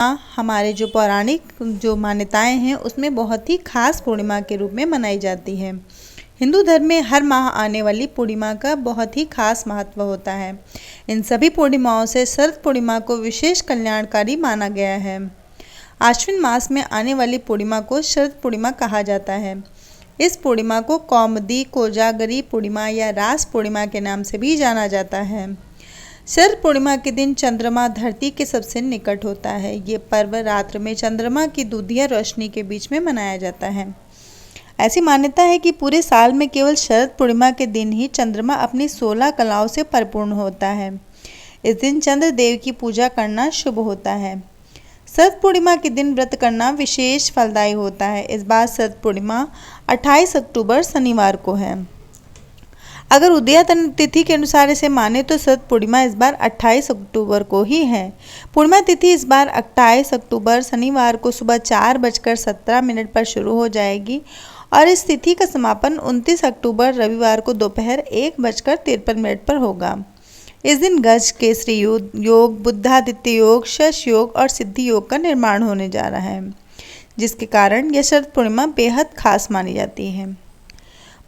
हमारे जो पौराणिक जो मान्यताएं हैं उसमें बहुत ही खास पूर्णिमा के रूप में मनाई जाती है। हिंदू धर्म में हर माह आने वाली पूर्णिमा का बहुत ही खास महत्व होता है। इन सभी पूर्णिमाओं से शरद पूर्णिमा को विशेष कल्याणकारी माना गया है। आश्विन मास में आने वाली पूर्णिमा को शरद पूर्णिमा कहा जाता है। इस पूर्णिमा को कौमुदी कोजागरी पूर्णिमा या रास पूर्णिमा के नाम से भी जाना जाता है। शरद पूर्णिमा के दिन चंद्रमा धरती के सबसे निकट होता है। ये पर्व रात्र में चंद्रमा की दूधिया रोशनी के बीच में मनाया जाता है। ऐसी मान्यता है कि पूरे साल में केवल शरद पूर्णिमा के दिन ही चंद्रमा अपनी 16 कलाओं से परिपूर्ण होता है। इस दिन चंद्र देव की पूजा करना शुभ होता है। शरद पूर्णिमा के दिन व्रत करना विशेष फलदायी होता है। इस बार शरद पूर्णिमा 28 अक्टूबर शनिवार को है। अगर उदयातन तिथि के अनुसार इसे माने तो शरद पूर्णिमा इस बार 28 अक्टूबर को ही है। पूर्णिमा तिथि इस बार 28 अक्टूबर शनिवार को सुबह 4:17 पर शुरू हो जाएगी और इस तिथि का समापन 29 अक्टूबर रविवार को दोपहर 1:53 पर होगा। इस दिन गज केसरी योग, बुद्धादित्य योग, शश योग और सिद्धि योग का निर्माण होने जा रहा है, जिसके कारण यह शरद पूर्णिमा बेहद खास मानी जाती है।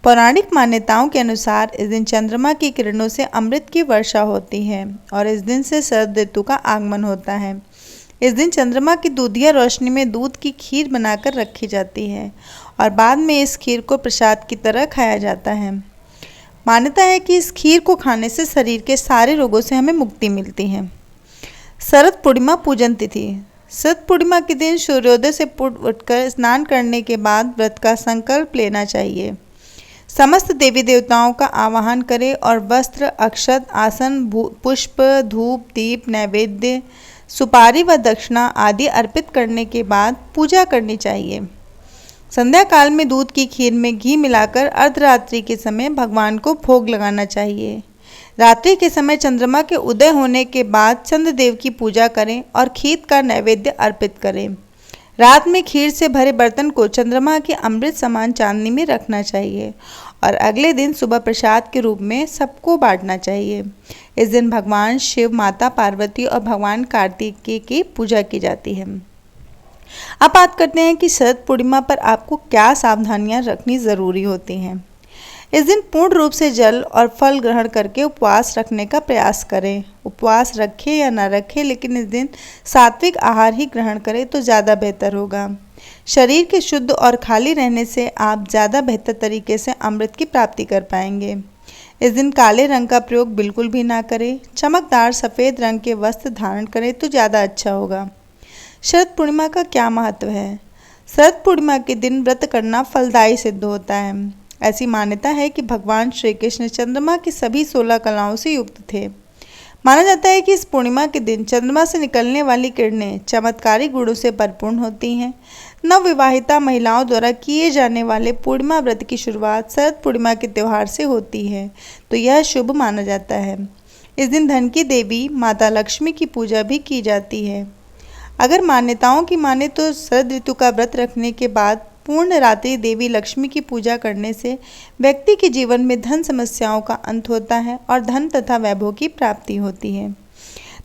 पौराणिक मान्यताओं के अनुसार इस दिन चंद्रमा की किरणों से अमृत की वर्षा होती है और इस दिन से शरद ऋतु का आगमन होता है। इस दिन चंद्रमा की दूधिया रोशनी में दूध की खीर बनाकर रखी जाती है और बाद में इस खीर को प्रसाद की तरह खाया जाता है। मान्यता है कि इस खीर को खाने से शरीर के सारे रोगों से हमें मुक्ति मिलती है। शरद पूर्णिमा पूजन तिथि। शरद पूर्णिमा के दिन सूर्योदय से पूर्व उठकर स्नान करने के बाद व्रत का संकल्प लेना चाहिए। समस्त देवी देवताओं का आवाहन करें और वस्त्र, अक्षत, आसन, पुष्प, धूप, दीप, नैवेद्य, सुपारी व दक्षिणा आदि अर्पित करने के बाद पूजा करनी चाहिए। संध्या काल में दूध की खीर में घी मिलाकर अर्धरात्रि के समय भगवान को भोग लगाना चाहिए। रात्रि के समय चंद्रमा के उदय होने के बाद चंद्रदेव की पूजा करें और खीर का नैवेद्य अर्पित करें। रात में खीर से भरे बर्तन को चंद्रमा के अमृत समान चांदनी में रखना चाहिए और अगले दिन सुबह प्रसाद के रूप में सबको बांटना चाहिए। इस दिन भगवान शिव, माता पार्वती और भगवान कार्तिकेय की पूजा की जाती है। अब बात करते हैं कि शरद पूर्णिमा पर आपको क्या सावधानियां रखनी ज़रूरी होती हैं। इस दिन पूर्ण रूप से जल और फल ग्रहण करके उपवास रखने का प्रयास करें। उपवास रखें या ना रखें, लेकिन इस दिन सात्विक आहार ही ग्रहण करें तो ज़्यादा बेहतर होगा। शरीर के शुद्ध और खाली रहने से आप ज़्यादा बेहतर तरीके से अमृत की प्राप्ति कर पाएंगे। इस दिन काले रंग का प्रयोग बिल्कुल भी ना करें। चमकदार सफ़ेद रंग के वस्त्र धारण करें तो ज़्यादा अच्छा होगा। शरद पूर्णिमा का क्या महत्व है। शरद पूर्णिमा के दिन व्रत करना फलदायी सिद्ध होता है। ऐसी मान्यता है कि भगवान श्री कृष्ण चंद्रमा की सभी 16 कलाओं से युक्त थे। माना जाता है कि इस पूर्णिमा के दिन चंद्रमा से निकलने वाली किरणें चमत्कारी गुणों से परिपूर्ण होती हैं। नवविवाहिता महिलाओं द्वारा किए जाने वाले पूर्णिमा व्रत की शुरुआत शरद पूर्णिमा के त्यौहार से होती है, तो यह शुभ माना जाता है। इस दिन धन की देवी माता लक्ष्मी की पूजा भी की जाती है। अगर मान्यताओं की माने तो शरद ऋतु का व्रत रखने के बाद पूर्ण रात्रि देवी लक्ष्मी की पूजा करने से व्यक्ति के जीवन में धन समस्याओं का अंत होता है और धन तथा वैभव की प्राप्ति होती है।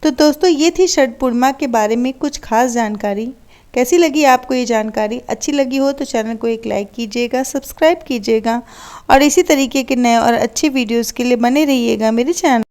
तो दोस्तों, ये थी शरद पूर्णिमा के बारे में कुछ खास जानकारी। कैसी लगी आपको ये जानकारी? अच्छी लगी हो तो चैनल को एक लाइक कीजिएगा, सब्सक्राइब कीजिएगा और इसी तरीके के नए और अच्छे वीडियोज़ के लिए बने रहिएगा मेरे चैनल।